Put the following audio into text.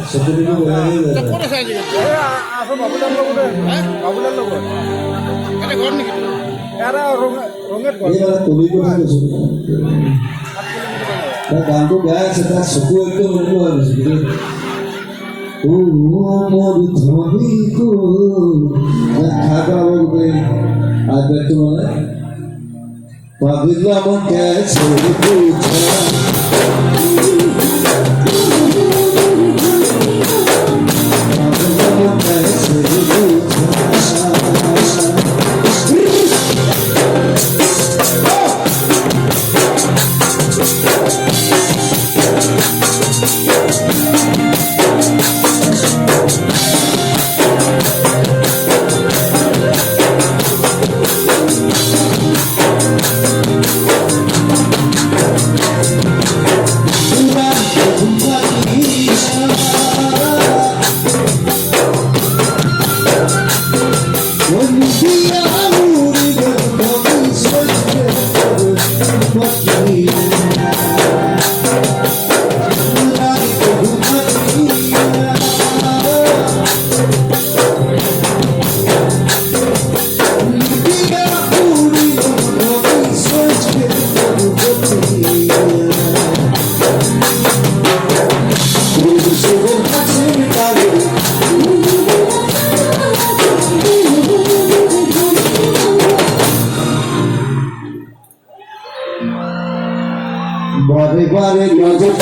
সেটা কোনে সাহায্য করছে আসো বাবুলার লোক হ্যাঁ বাবুলার লোক এটা ঘর নাকি এরা রঙের ঘর এইবাৰ তুলি কথা কৈছো গানটো গাই আছে তাৰ চকু একদম এনেকুৱা হৈ গৈছে মোৰ ধনীটো খাবা গোটেই আবেগটো মানে ভাবিলা মই কেছে বারে বারে নজর